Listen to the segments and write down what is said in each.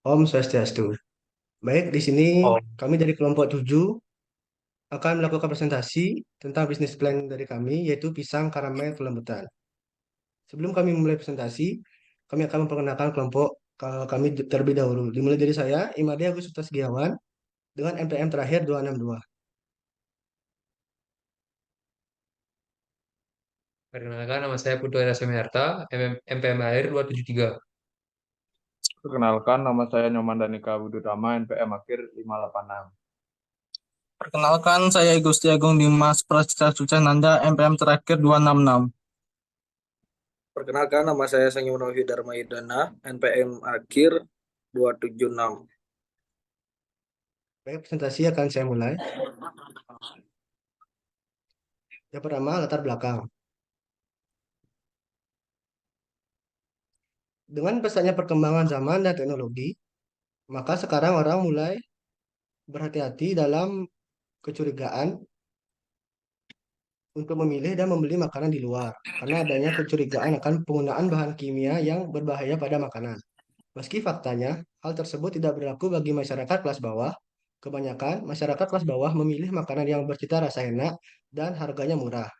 Om Swastiastu. Baik, di sini Oh, kami dari kelompok 7 akan melakukan presentasi tentang bisnis plan dari kami, yaitu pisang karamel kelembutan. Sebelum kami memulai presentasi, kami akan memperkenalkan kelompok kami terlebih dahulu. Dimulai dari saya, Imade Agus Suta Setiawan, dengan MPM terakhir 262. perkenalkan nama saya Putu Eda Sumiarta, MPM akhir 273. Perkenalkan, nama saya Nyoman Danika Widudama, NPM akhir 586. Perkenalkan, saya Gusti Agung Dimas Prasetya Sucananda, MPM terakhir 266. Perkenalkan, nama saya Sangyuno Dharma Idana, NPM akhir 276. Baik, presentasi akan saya mulai. Yang pertama, latar belakang. Dengan pesatnya perkembangan zaman dan teknologi, maka sekarang orang mulai berhati-hati dalam kecurigaan untuk memilih dan membeli makanan di luar karena adanya kecurigaan akan penggunaan bahan kimia yang berbahaya pada makanan. Meski faktanya, hal tersebut tidak berlaku bagi masyarakat kelas bawah. Kebanyakan masyarakat kelas bawah memilih makanan yang bercita rasa enak dan harganya murah.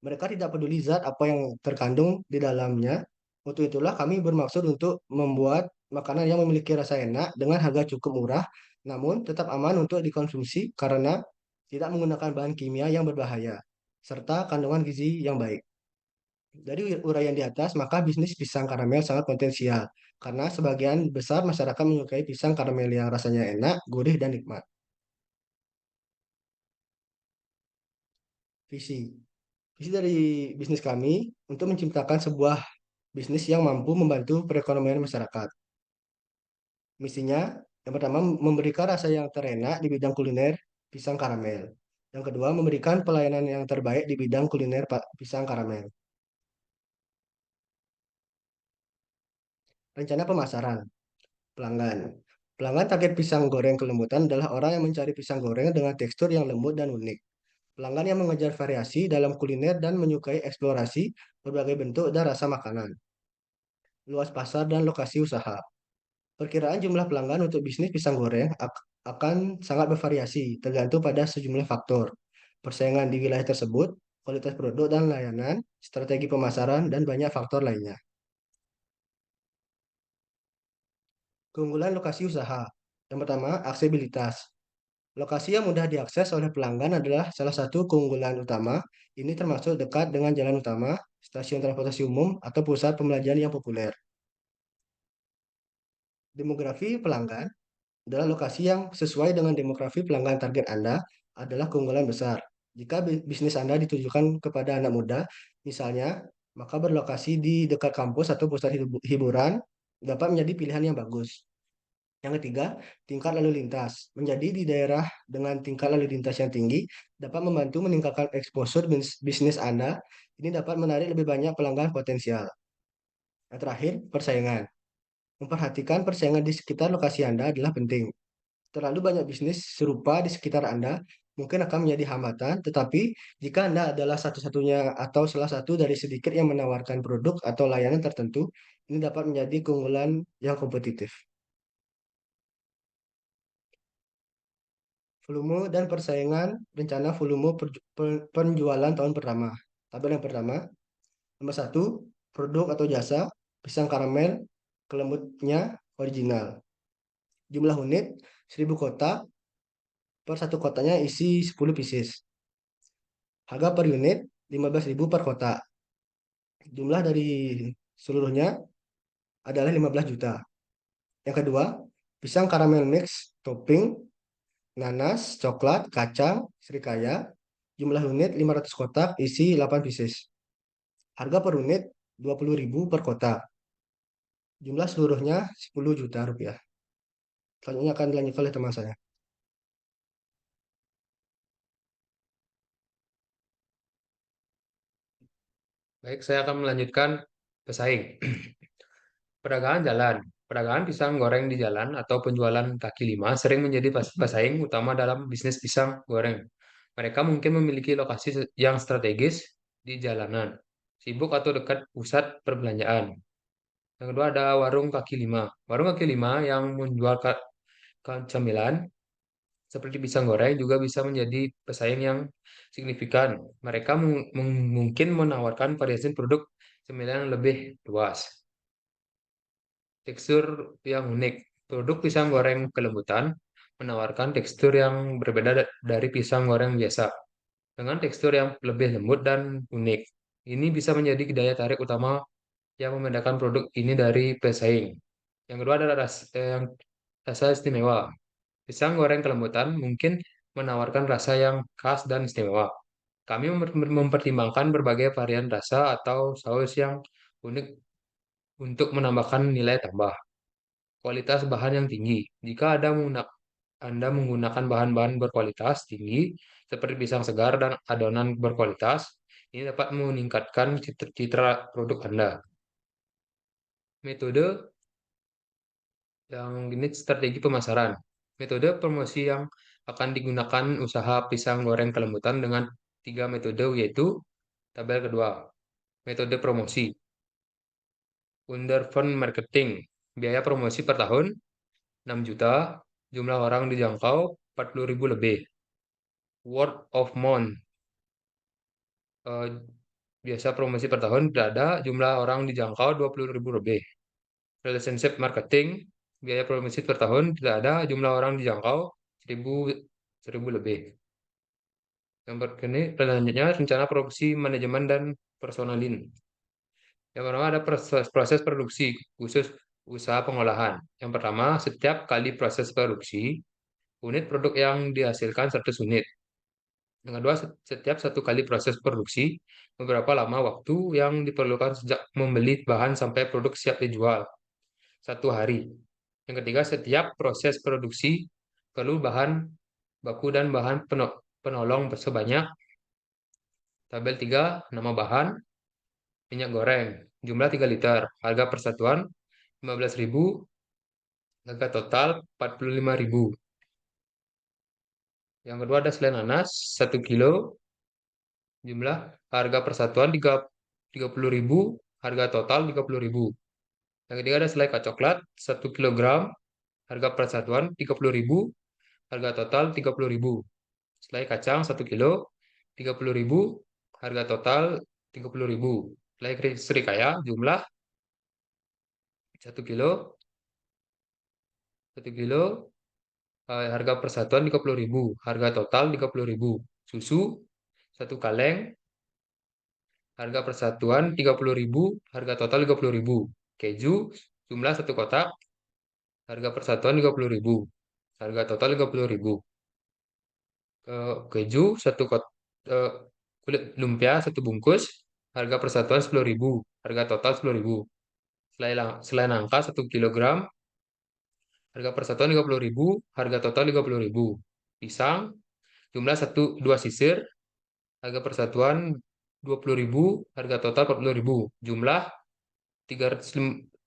Mereka tidak peduli zat apa yang terkandung di dalamnya. Untuk itulah kami bermaksud untuk membuat makanan yang memiliki rasa enak dengan harga cukup murah, namun tetap aman untuk dikonsumsi karena tidak menggunakan bahan kimia yang berbahaya, serta kandungan gizi yang baik. Dari uraian di atas, maka bisnis pisang karamel sangat potensial, karena sebagian besar masyarakat menyukai pisang karamel yang rasanya enak, gurih, dan nikmat. Visi. Visi dari bisnis kami untuk menciptakan sebuah bisnis yang mampu membantu perekonomian masyarakat. Misinya, yang pertama, memberikan rasa yang terenak di bidang kuliner pisang karamel. Yang kedua, memberikan pelayanan yang terbaik di bidang kuliner pisang karamel. Rencana pemasaran, pelanggan. Pelanggan target pisang goreng kelembutan adalah orang yang mencari pisang goreng dengan tekstur yang lembut dan unik. Pelanggan yang mengejar variasi dalam kuliner dan menyukai eksplorasi berbagai bentuk dan rasa makanan. Luas pasar dan lokasi usaha. Perkiraan jumlah pelanggan untuk bisnis pisang goreng akan sangat bervariasi, tergantung pada sejumlah faktor. Persaingan di wilayah tersebut, kualitas produk dan layanan, strategi pemasaran, dan banyak faktor lainnya. Keunggulan lokasi usaha. Yang pertama, aksesibilitas. Lokasi yang mudah diakses oleh pelanggan adalah salah satu keunggulan utama. Ini termasuk dekat dengan jalan utama, stasiun transportasi umum, atau pusat pembelajaran yang populer. Demografi pelanggan adalah lokasi yang sesuai dengan demografi pelanggan target Anda adalah keunggulan besar. Jika bisnis Anda ditujukan kepada anak muda, misalnya, maka berlokasi di dekat kampus atau pusat hiburan dapat menjadi pilihan yang bagus. Yang ketiga, tingkat lalu lintas. Menjadi di daerah dengan tingkat lalu lintas yang tinggi dapat membantu meningkatkan eksposur bisnis Anda. Ini dapat menarik lebih banyak pelanggan potensial. Yang terakhir, persaingan. Memperhatikan persaingan di sekitar lokasi Anda adalah penting. Terlalu banyak bisnis serupa di sekitar Anda mungkin akan menjadi hambatan, tetapi jika Anda adalah satu-satunya atau salah satu dari sedikit yang menawarkan produk atau layanan tertentu, ini dapat menjadi keunggulan yang kompetitif. Volume dan persaingan rencana volume penjualan tahun pertama. Tabel yang pertama, nomor satu, produk atau jasa, pisang karamel, kelembutnya original. Jumlah unit, 1000 kotak, per satu kotaknya isi 10 pieces. Harga per unit, 15.000 per kotak. Jumlah dari seluruhnya adalah 15 juta. Yang kedua, pisang karamel mix, topping, nanas, coklat, kacang, serikaya. Jumlah unit 500 kotak, isi 8 pieces. Harga per unit 20.000 per kotak. Jumlah seluruhnya 10 juta rupiah. Selanjutnya akan dilanjutkan oleh teman saya. Baik, saya akan melanjutkan pesaing. Perdagangan jalan. Perdagangan pisang goreng di jalan atau penjualan kaki lima sering menjadi pesaing utama dalam bisnis pisang goreng. Mereka mungkin memiliki lokasi yang strategis di jalanan, sibuk atau dekat pusat perbelanjaan. Yang kedua ada warung kaki lima. Warung kaki lima yang menjual camilan seperti pisang goreng juga bisa menjadi pesaing yang signifikan. Mereka mungkin menawarkan variasi produk cemilan yang lebih luas. Tekstur yang unik. Produk pisang goreng kelembutan menawarkan tekstur yang berbeda dari pisang goreng biasa, dengan tekstur yang lebih lembut dan unik. Ini bisa menjadi daya tarik utama yang membedakan produk ini dari pesaing. Yang kedua adalah rasa istimewa. Pisang goreng kelembutan mungkin menawarkan rasa yang khas dan istimewa. Kami mempertimbangkan berbagai varian rasa atau saus yang unik untuk menambahkan nilai tambah. Kualitas bahan yang tinggi. Jika Anda menggunakan bahan-bahan berkualitas tinggi, seperti pisang segar dan adonan berkualitas, ini dapat meningkatkan citra produk Anda. Metode yang ini strategi pemasaran. Metode promosi yang akan digunakan usaha pisang goreng kelembutan dengan 3 metode, yaitu tabel kedua. Metode promosi. Underfund marketing. Biaya promosi per tahun 6 juta. Jumlah orang dijangkau 40.000 lebih. Word of mouth. Eh, biasa promosi per tahun tidak ada. Jumlah orang dijangkau 20.000 lebih. Relationship marketing. Biaya promosi per tahun tidak ada. Jumlah orang dijangkau 1000 lebih. Yang berikutnya selanjutnya rencana produksi, manajemen, dan personalin. Yang pertama ada proses produksi khusus usaha pengolahan. Yang pertama, setiap kali proses produksi, unit produk yang dihasilkan 100 unit. Yang kedua, setiap satu kali proses produksi, beberapa lama waktu yang diperlukan sejak membeli bahan sampai produk siap dijual. 1 hari. Yang ketiga, setiap proses produksi perlu bahan baku dan bahan penolong sebanyak. Tabel 3, nama bahan, minyak goreng, jumlah 3 liter, harga persatuan 15.000, harga total 45.000. Yang kedua ada selai nanas 1 kilo, jumlah harga persatuan 30.000, harga total 30.000. Yang ketiga ada selai coklat 1 kilogram, harga persatuan 30.000, harga total 30.000. Selai kacang 1 kilo, 30.000, harga total 30.000. Selai serikaya jumlah 1 kilo, 1 kilo, harga persatuan 30.000, harga total 30.000. Susu 1 kaleng, harga persatuan 30.000, harga total 30.000. Keju jumlah 1 kotak, harga persatuan 30.000, harga total 30.000. Keju 1 kotak, kulit lumpia 1 bungkus, harga persatuan 10.000, harga total 10.000. Selai nangka 1 kilogram, harga persatuan 30.000, harga total 30.000. Pisang jumlah 2 sisir, harga persatuan 20.000, harga total 40.000. Jumlah 305.000.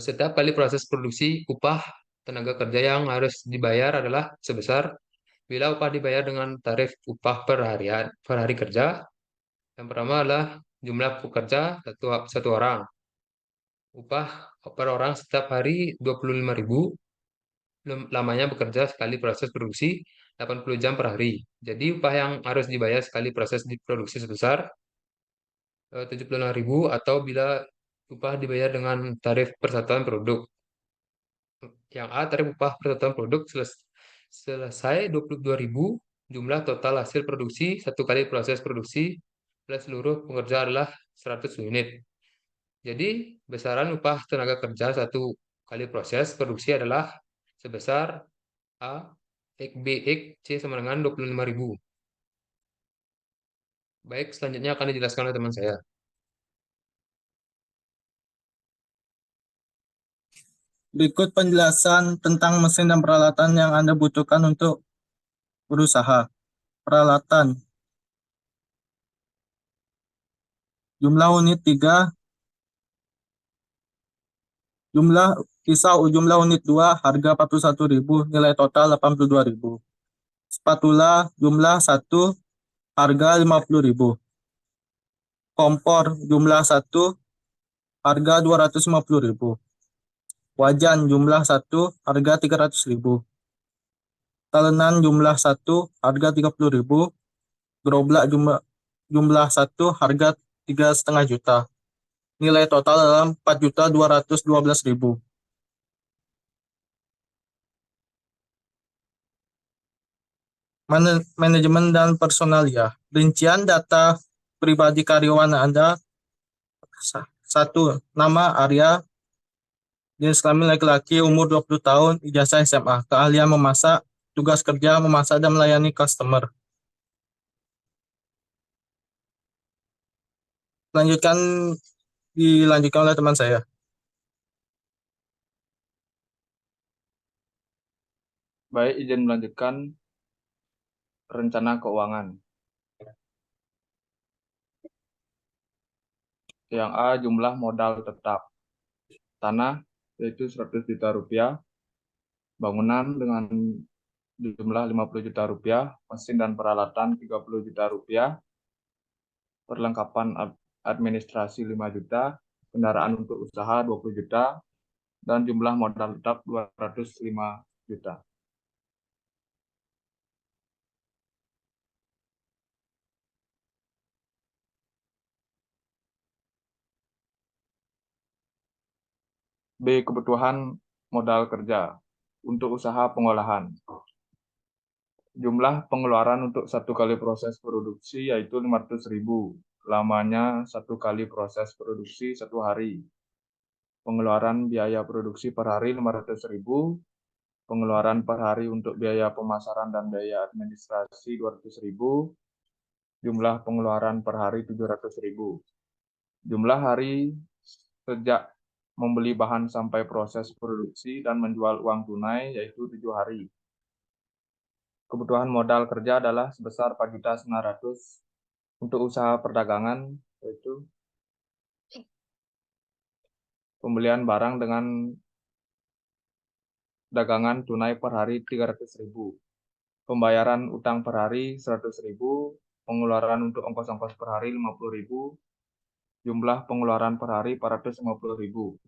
Setiap kali proses produksi, upah tenaga kerja yang harus dibayar adalah sebesar. Bila upah dibayar dengan tarif upah per hari kerja, yang pertama adalah jumlah pekerja satu orang. Upah per orang setiap hari 25.000. Lamanya bekerja sekali proses produksi 80 jam per hari. Jadi upah yang harus dibayar sekali proses produksi sebesar 75.000, atau bila upah dibayar dengan tarif persatuan produk. Yang A, tarif upah persatuan produk selesai 22.000, jumlah total hasil produksi satu kali proses produksi plus seluruh pekerja adalah 100 unit. Jadi besaran upah tenaga kerja satu kali proses produksi adalah sebesar A X B X C sama dengan 25.000. Baik, selanjutnya akan dijelaskan oleh teman saya. Berikut penjelasan tentang mesin dan peralatan yang Anda butuhkan untuk berusaha. Peralatan. Jumlah unit 3. Jumlah unit 2, harga 41.000, nilai total 82.000. Spatula jumlah 1, harga 50.000. Kompor jumlah 1, harga 250.000. Wajan jumlah 1, harga 300.000. Talenan jumlah 1, harga 30.000. Geroblak jumlah 1, harga 3,5 juta. Nilai total adalah 4.212.000. Manajemen dan personalia. Rincian data pribadi karyawan Anda: 1. Nama Arya, jenis kelamin laki-laki, umur 20 tahun, ijazah SMA, keahlian memasak, tugas kerja memasak dan melayani customer. Dilanjutkan oleh teman saya. Baik, izin melanjutkan rencana keuangan. Yang A, jumlah modal tetap. Tanah yaitu 100 juta rupiah, bangunan dengan jumlah 50 juta rupiah, mesin dan peralatan 30 juta rupiah, perlengkapan administrasi 5 juta, kendaraan untuk usaha 20 juta, dan jumlah modal tetap 205 juta. B, kebutuhan modal kerja untuk usaha pengolahan. Jumlah pengeluaran untuk 1 kali proses produksi yaitu 500.000. Lamanya 1 kali proses produksi 1 hari. Pengeluaran biaya produksi per hari 500.000. Pengeluaran per hari untuk biaya pemasaran dan biaya administrasi 200.000. Jumlah pengeluaran per hari 700.000. Jumlah hari sejak membeli bahan sampai proses produksi dan menjual uang tunai yaitu 7 hari. Kebutuhan modal kerja adalah sebesar 4.900.000 untuk usaha perdagangan, yaitu pembelian barang dengan dagangan tunai per hari 300.000. Pembayaran utang per hari 100.000. Pengeluaran untuk ongkos-ongkos per hari 50.000. Jumlah pengeluaran per hari 450.000.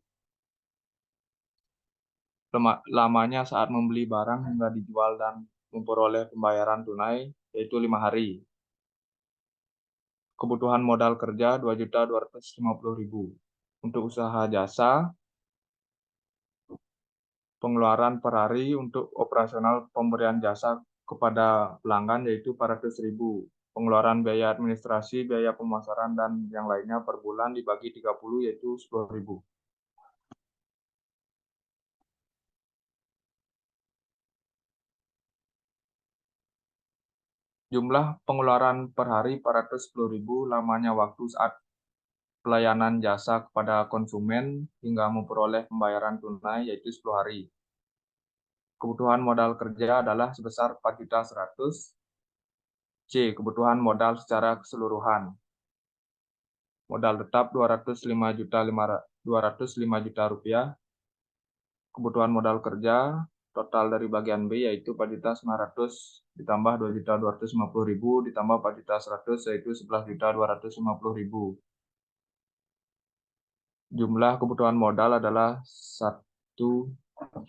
Lamanya saat membeli barang hingga dijual dan memperoleh pembayaran tunai yaitu 5 hari. Kebutuhan modal kerja 2.250.000. Untuk usaha jasa, pengeluaran per hari untuk operasional pemberian jasa kepada pelanggan yaitu 400.000. Pengeluaran biaya administrasi, biaya pemasaran, dan yang lainnya per bulan dibagi 30 yaitu 10.000. Jumlah pengeluaran per hari 410.000, lamanya waktu saat pelayanan jasa kepada konsumen hingga memperoleh pembayaran tunai yaitu 10 hari. Kebutuhan modal kerja adalah sebesar 4.100.000. C. Kebutuhan modal secara keseluruhan. Modal tetap 205 juta rupiah. Kebutuhan modal kerja total dari bagian B yaitu 4.900.000 ditambah 2.250.000 ditambah 4.100.000 yaitu 11.250.000. Jumlah kebutuhan modal adalah 1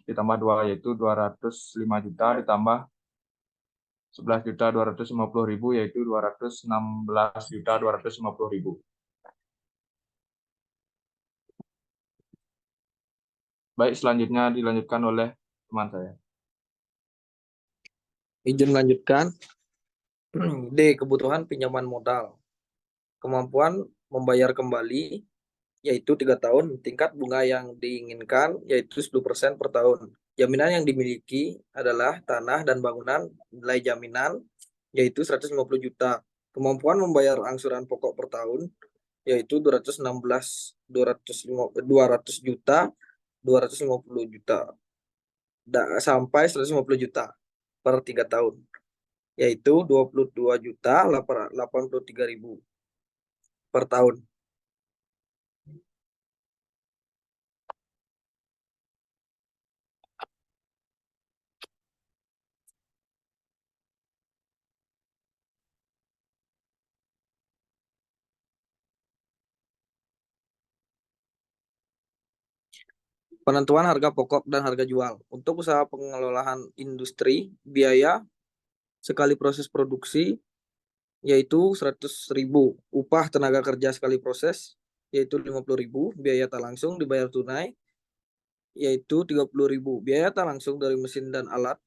ditambah 2 yaitu 205 juta ditambah 11.250.000 yaitu 216.250.000. Baik, selanjutnya dilanjutkan oleh teman saya. Izin melanjutkan. D. Kebutuhan pinjaman modal. Kemampuan membayar kembali yaitu 3 tahun, tingkat bunga yang diinginkan yaitu 10% per tahun. Jaminan yang dimiliki adalah tanah dan bangunan, nilai jaminan yaitu 150 juta. Kemampuan membayar angsuran pokok per tahun yaitu 200 juta, 250 juta sampai 150 juta per 3 tahun, yaitu 22.083.000 per tahun. Penentuan harga pokok dan harga jual. Untuk usaha pengelolaan industri, biaya sekali proses produksi yaitu 100.000. Upah tenaga kerja sekali proses yaitu 50.000. Biaya tak langsung dibayar tunai yaitu 30.000. Biaya tak langsung dari mesin dan alat,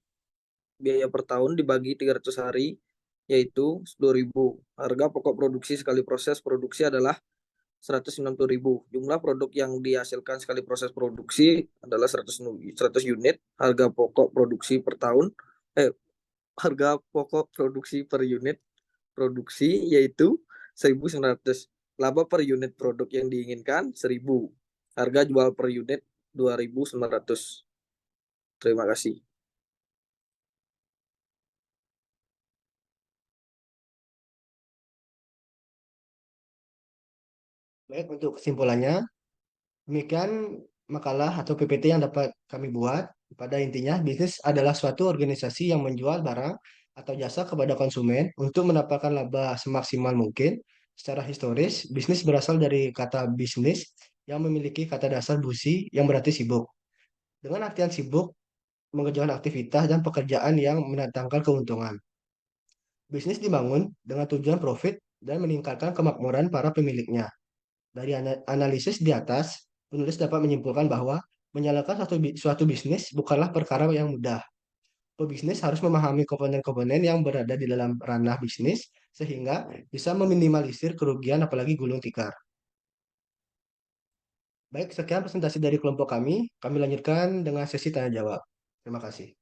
biaya per tahun dibagi 300 hari yaitu 10.000. Harga pokok produksi sekali proses produksi adalah 190.000. Jumlah produk yang dihasilkan sekali proses produksi adalah 100 unit. Harga pokok produksi per tahun harga pokok produksi per unit produksi yaitu 1.900. Laba per unit produk yang diinginkan 1.000. Harga jual per unit 2.900. Terima kasih. Baik, untuk kesimpulannya, demikian makalah atau PPT yang dapat kami buat. Pada intinya, bisnis adalah suatu organisasi yang menjual barang atau jasa kepada konsumen untuk mendapatkan laba semaksimal mungkin. Secara historis, bisnis berasal dari kata bisnis yang memiliki kata dasar busi yang berarti sibuk. Dengan artian sibuk, mengerjakan aktivitas dan pekerjaan yang mendatangkan keuntungan. Bisnis dibangun dengan tujuan profit dan meningkatkan kemakmuran para pemiliknya. Dari analisis di atas, penulis dapat menyimpulkan bahwa menjalankan suatu bisnis bukanlah perkara yang mudah. Pebisnis harus memahami komponen-komponen yang berada di dalam ranah bisnis sehingga bisa meminimalisir kerugian apalagi gulung tikar. Baik, sekian presentasi dari kelompok kami. Kami lanjutkan dengan sesi tanya jawab. Terima kasih.